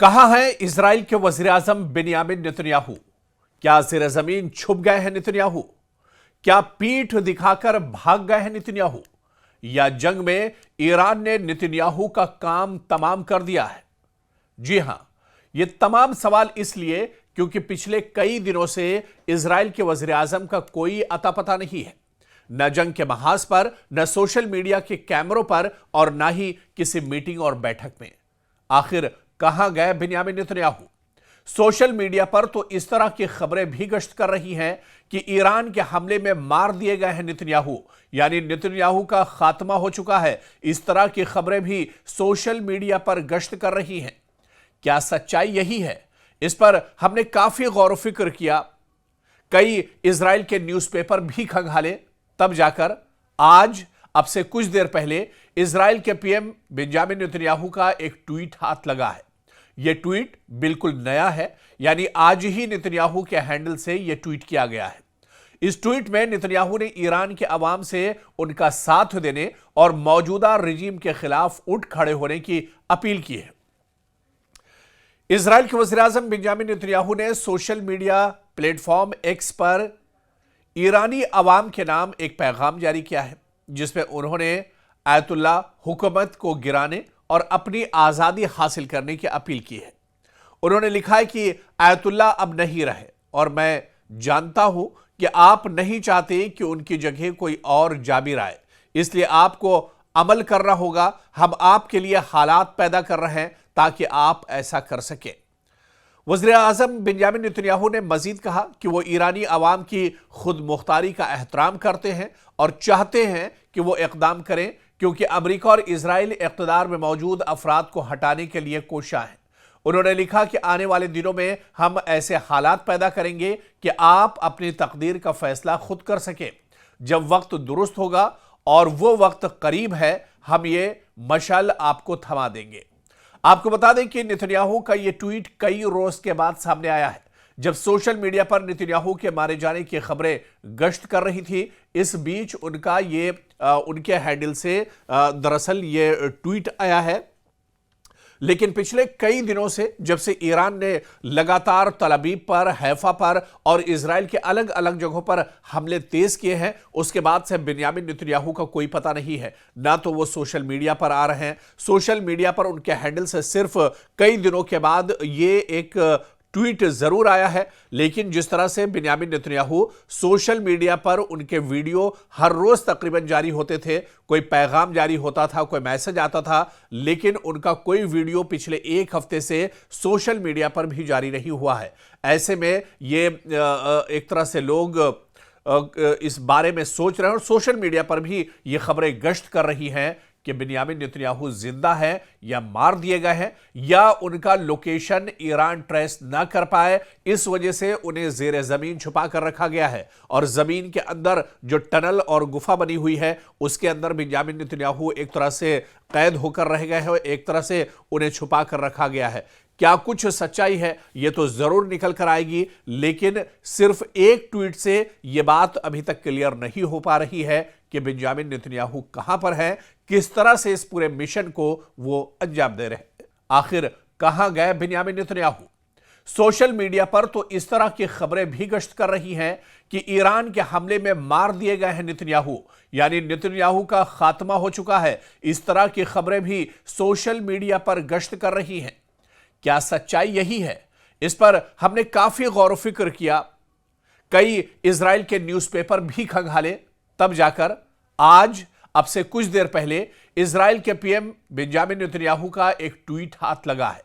कहां है इजराइल के वजीर आजम बिन्यामिन नेतन्याहू? क्या ज़ेर जमीन छुप गए हैं नेतन्याहू? क्या पीठ दिखाकर भाग गए हैं नेतन्याहू? या जंग में ईरान ने नेतन्याहू का काम तमाम कर दिया है? जी हां, ये तमाम सवाल इसलिए क्योंकि पिछले कई दिनों से इजराइल के वजीर आजम का कोई अता पता नहीं है। न जंग के महाज पर, न सोशल मीडिया के कैमरों पर और न ही किसी मीटिंग और बैठक में। आखिर कहां गए बिन्यामिन नेतन्याहू? सोशल मीडिया पर तो इस तरह की खबरें भी गश्त कर रही हैं कि ईरान के हमले में मार दिए गए हैं नेतन्याहू, यानी नेतन्याहू का खात्मा हो चुका है। इस तरह की खबरें भी सोशल मीडिया पर गश्त कर रही हैं। क्या सच्चाई यही है? इस पर हमने काफी गौर व फिक्र किया, कई इजराइल के न्यूज़पेपर भी खंगाले, तब जाकर आज अब से कुछ देर पहले इजराइल के पीएम बेंजामिन नेतन्याहू का एक ट्वीट हाथ लगा है। यह ट्वीट बिल्कुल नया है, यानी आज ही नेतन्याहू के हैंडल से यह ट्वीट किया गया है। इस ट्वीट में नेतन्याहू ने ईरान के अवाम से उनका साथ देने और मौजूदा रिजीम के खिलाफ उठ खड़े होने की अपील की है। इजराइल के वज़ीर आज़म बेंजामिन नेतन्याहू ने सोशल मीडिया प्लेटफॉर्म एक्स पर ईरानी अवाम के नाम एक पैगाम जारी किया है, जिसमें उन्होंने आयतुल्ला हुकूमत को गिराने और अपनी आज़ादी हासिल करने की अपील की है। उन्होंने लिखा है कि आयतुल्ला अब नहीं रहे और मैं जानता हूं कि आप नहीं चाहते कि उनकी जगह कोई और जाबिर आए, इसलिए आपको अमल करना होगा। हम आपके लिए हालात पैदा कर रहे हैं ताकि आप ऐसा कर सकें। वज़ीर आज़म बेंजामिन नेतन्याहू ने मजीद कहा कि वो ईरानी अवाम की खुद मुख्तारी का एहतराम करते हैं और चाहते हैं कि वो इक़दाम करें, क्योंकि अमेरिका और इजराइल इक़्तिदार में मौजूद अफराद को हटाने के लिए कोशिश हैं। उन्होंने लिखा कि आने वाले दिनों में हम ऐसे हालात पैदा करेंगे कि आप अपनी तकदीर का फैसला खुद कर सकें। जब वक्त दुरुस्त होगा और वो वक्त करीब है, हम ये मशाल आपको थमा देंगे। आपको बता दें कि नेतन्याहू का यह ट्वीट कई रोज के बाद सामने आया है, जब सोशल मीडिया पर नेतन्याहू के मारे जाने की खबरें गश्त कर रही थी। इस बीच उनके हैंडल से दरअसल ये ट्वीट आया है। लेकिन पिछले कई दिनों से, जब से ईरान ने लगातार तल अबीब पर, हैफा पर और इजराइल के अलग अलग जगहों पर हमले तेज किए हैं, उसके बाद से बिन्यामिन नेतन्याहू का कोई पता नहीं है। ना तो वो सोशल मीडिया पर आ रहे हैं, सोशल मीडिया पर उनके हैंडल से सिर्फ कई दिनों के बाद ये एक ट्वीट जरूर आया है। लेकिन जिस तरह से बिन्यामिन नेतन्याहू सोशल मीडिया पर उनके वीडियो हर रोज तकरीबन जारी होते थे, कोई पैगाम जारी होता था, कोई मैसेज आता था, लेकिन उनका कोई वीडियो पिछले एक हफ्ते से सोशल मीडिया पर भी जारी नहीं हुआ है। ऐसे में ये एक तरह से लोग इस बारे में सोच रहे हैं और सोशल मीडिया पर भी ये खबरें गश्त कर रही हैं कि बिन्यामिन नेतन्याहू जिंदा है या मार दिए गए हैं, या उनका लोकेशन ईरान ट्रेस ना कर पाए, इस वजह से उन्हें जेर जमीन छुपा कर रखा गया है और जमीन के अंदर जो टनल और गुफा बनी हुई है उसके अंदर बिन्यामिन नेतन्याहू एक तरह से कैद होकर रह गए हैं, एक तरह से उन्हें छुपा कर रखा गया है। क्या कुछ सच्चाई है ये तो जरूर निकल कर आएगी, लेकिन सिर्फ एक ट्वीट से यह बात अभी तक क्लियर नहीं हो पा रही है कि बेंजामिन नेतन्याहू कहां पर है, किस तरह से इस पूरे मिशन को वो अंजाम दे रहे हैं। आखिर कहां गए बिन्यामिन नेतन्याहू? सोशल मीडिया पर तो इस तरह की खबरें भी गश्त कर रही हैं कि ईरान के हमले में मार दिए गए हैं नेतन्याहू, यानी नेतन्याहू का खात्मा हो चुका है। इस तरह की खबरें भी सोशल मीडिया पर गश्त कर रही हैं। क्या सच्चाई यही है? इस पर हमने काफी गौर व फिक्र किया, कई इजराइल के न्यूज़पेपर भी खंगाले, तब जाकर आज अब से कुछ देर पहले इजराइल के पीएम बेंजामिन नेतन्याहू का एक ट्वीट हाथ लगा है।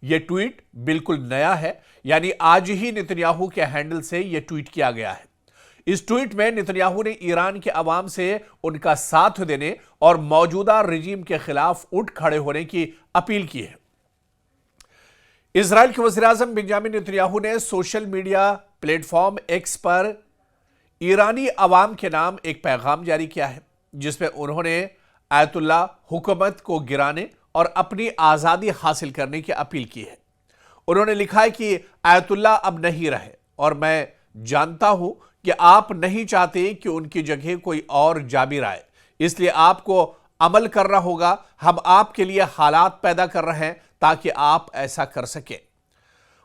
यह ट्वीट बिल्कुल नया है, यानी आज ही नेतन्याहू के हैंडल से यह ट्वीट किया गया है। इस ट्वीट में नेतन्याहू ने ईरान के अवाम से उनका साथ देने और मौजूदा रिजीम के खिलाफ उठ खड़े होने की अपील की है। इजराइल के वज़ीर आज़म बेंजामिन नेतन्याहू ने सोशल मीडिया प्लेटफॉर्म एक्स पर ईरानी अवाम के नाम एक पैगाम जारी किया है, जिसमें उन्होंने आयतुल्ला हुकूमत को गिराने और अपनी आज़ादी हासिल करने की अपील की है। उन्होंने लिखा है कि आयतुल्ला अब नहीं रहे और मैं जानता हूं कि आप नहीं चाहते कि उनकी जगह कोई और जाबिर आए, इसलिए आपको अमल करना होगा। हम आपके लिए हालात पैदा कर रहे हैं ताकि आप ऐसा कर सकें।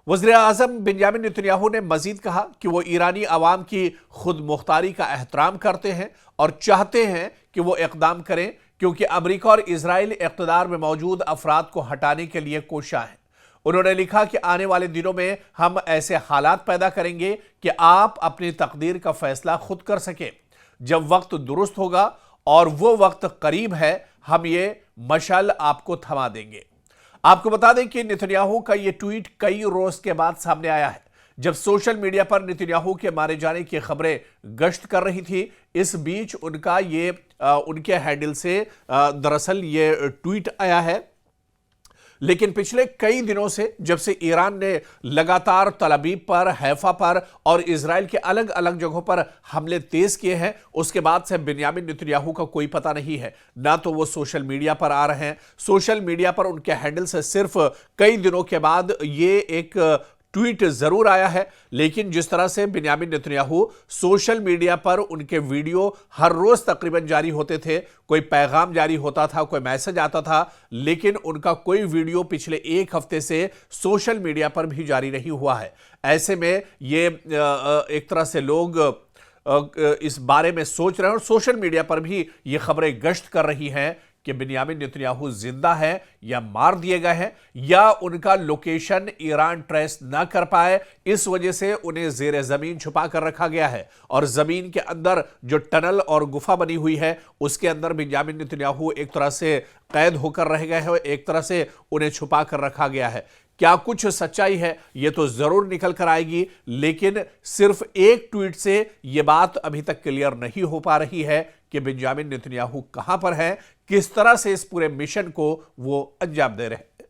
वज़ीर-ए-आज़म बेंजामिन नेतन्याहू ने मजीद कहा कि वो ईरानी अवाम की खुद मुख्तारी का एहतराम करते हैं और चाहते हैं कि वो इक़दाम करें, क्योंकि अमेरिका और इजराइल इक़्तिदार में मौजूद अफराद को हटाने के लिए कोशा है। उन्होंने लिखा कि आने वाले दिनों में हम ऐसे हालात पैदा करेंगे कि आप अपनी तकदीर का फैसला खुद कर सकें। जब वक्त दुरुस्त होगा, और वो वक्त करीब है, हम ये मशाल आपको थमा देंगे। आपको बता दें कि नेतन्याहू का ये ट्वीट कई रोज के बाद सामने आया है, जब सोशल मीडिया पर नेतन्याहू के मारे जाने की खबरें गश्त कर रही थी। इस बीच उनके हैंडल से दरअसल ये ट्वीट आया है। लेकिन पिछले कई दिनों से, जब से ईरान ने लगातार तल अवीव पर, हैफा पर और इजराइल के अलग अलग जगहों पर हमले तेज किए हैं, उसके बाद से बेंजामिन नेतन्याहू का कोई पता नहीं है। ना तो वो सोशल मीडिया पर आ रहे हैं, सोशल मीडिया पर उनके हैंडल से सिर्फ कई दिनों के बाद ये एक ट्वीट जरूर आया है। लेकिन जिस तरह से बेंजामिन नेतन्याहू सोशल मीडिया पर उनके वीडियो हर रोज तकरीबन जारी होते थे, कोई पैगाम जारी होता था, कोई मैसेज आता था, लेकिन उनका कोई वीडियो पिछले एक हफ्ते से सोशल मीडिया पर भी जारी नहीं हुआ है। ऐसे में ये एक तरह से लोग इस बारे में सोच रहे हैं और सोशल मीडिया पर भी ये खबरें गश्त कर रही हैं कि बेंजामिन नेतन्याहू जिंदा है या मार दिए गए हैं, या उनका लोकेशन ईरान ट्रेस ना कर पाए, इस वजह से उन्हें जेर जमीन छुपा कर रखा गया है। और जमीन के अंदर जो टनल और गुफा बनी हुई है, उसके अंदर बेंजामिन नेतन्याहू एक तरह से कैद होकर रह गए हैं, एक तरह से उन्हें छुपा कर रखा गया है। क्या कुछ सच्चाई है, यह तो जरूर निकल कर आएगी, लेकिन सिर्फ एक ट्वीट से यह बात अभी तक क्लियर नहीं हो पा रही है कि बेंजामिन नेतन्याहू कहां पर है, किस तरह से इस पूरे मिशन को वो अंजाम दे रहे हैं।